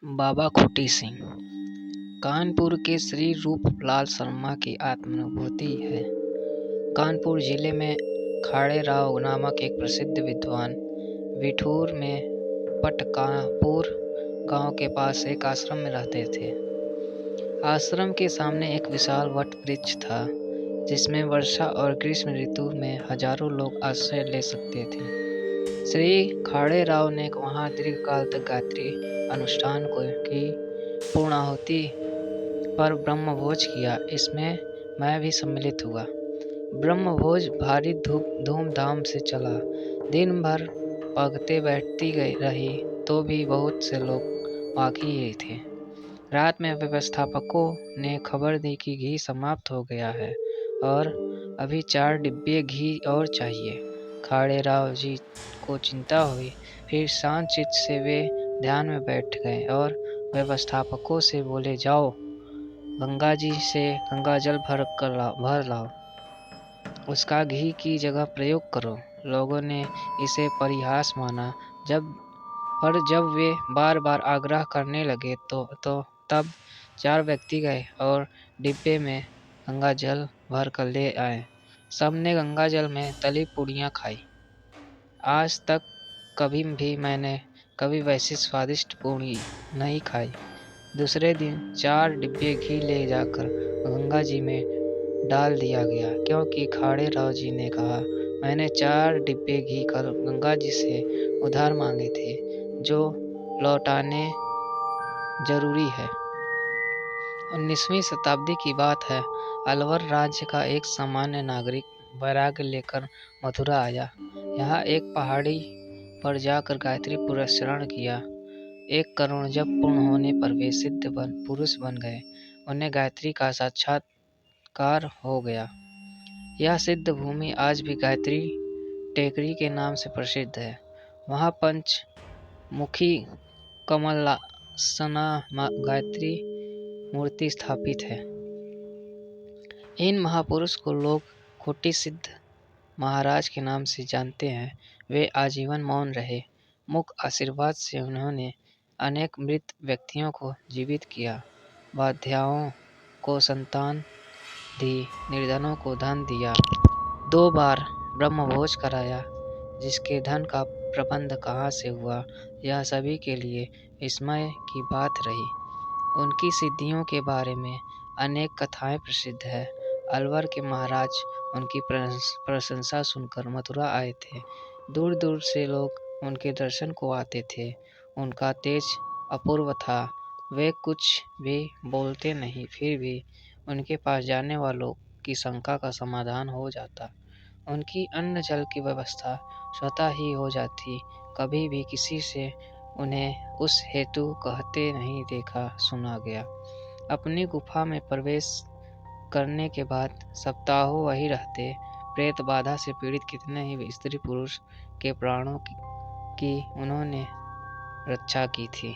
बाबा खूटी सिंह कानपुर के श्री रूपलाल शर्मा की आत्मानुभूति है। कानपुर जिले में खाड़ेराव नामक एक प्रसिद्ध विद्वान बिठूर में पटकापुर गांव के पास एक आश्रम में रहते थे। आश्रम के सामने एक विशाल वट वृक्ष था, जिसमें वर्षा और ग्रीष्म ऋतु में हजारों लोग आश्रय ले सकते थे। श्री खाड़ेराव ने वहां दीर्घकाल तक गायत्री अनुष्ठान की पूर्णाहुति पर ब्रह्मभोज किया। इसमें मैं भी सम्मिलित हुआ। ब्रह्मभोज भारी धूमधाम से चला। दिन भर पगते बैठती रही तो भी बहुत से लोग बाकी ही थे। रात में व्यवस्थापकों ने खबर दी कि घी समाप्त हो गया है और अभी 4 डिब्बे घी और चाहिए। खाड़ेराव जी को चिंता हुई। फिर शांत चित्त से वे ध्यान में बैठ गए और व्यवस्थापकों से बोले, जाओ गंगा जी से गंगा जल भर लाओ, उसका घी की जगह प्रयोग करो। लोगों ने इसे परिहास माना। जब वे बार बार आग्रह करने लगे तो तब 4 व्यक्ति गए और डिब्बे में गंगा जल भर कर ले आए। सबने गंगा जल में तली पूड़ियाँ खाई। आज तक कभी भी मैंने कभी वैसी स्वादिष्ट पूड़ी नहीं खाई। दूसरे दिन 4 डिब्बे घी ले जाकर गंगा जी में डाल दिया गया, क्योंकि खाड़ेराव जी ने कहा, मैंने 4 डिब्बे घी कल गंगा जी से उधार मांगे थे, जो लौटाने जरूरी है। 19वीं शताब्दी की बात है। अलवर राज्य का एक सामान्य नागरिक वैराग्य लेकर मथुरा आया। यहाँ एक पहाड़ी पर जाकर गायत्री पुरस्चरण किया। 1 करोड़ जप पूर्ण होने पर वे सिद्ध पुरुष बन गए। उन्हें गायत्री का साक्षात्कार हो गया। यह सिद्ध भूमि आज भी गायत्री टेकरी के नाम से प्रसिद्ध है। वहाँ पंचमुखी कमलासना गायत्री मूर्ति स्थापित है। इन महापुरुष को लोग खूटी सिद्ध महाराज के नाम से जानते हैं। वे आजीवन मौन रहे। मुख आशीर्वाद से उन्होंने अनेक मृत व्यक्तियों को जीवित किया, बाध्याओं को संतान दी, निर्धनों को धन दिया, 2 बार ब्रह्मभोज कराया। जिसके धन का प्रबंध कहाँ से हुआ, यह सभी के लिए विस्मय की बात रही। उनकी सिद्धियों के बारे में अनेक कथाएं प्रसिद्ध है। अलवर के महाराज उनकी प्रशंसा सुनकर मथुरा आए थे। दूर दूर से लोग उनके दर्शन को आते थे। उनका तेज अपूर्व था। वे कुछ भी बोलते नहीं, फिर भी उनके पास जाने वालों की शंका का समाधान हो जाता। उनकी अन्न जल की व्यवस्था स्वतः ही हो जाती। कभी भी किसी से उन्हें उस हेतु कहते नहीं देखा सुना गया। अपनी गुफा में प्रवेश करने के बाद सप्ताहों वहीं रहते। प्रेत बाधा से पीड़ित कितने ही स्त्री पुरुष के प्राणों की उन्होंने रक्षा की थी।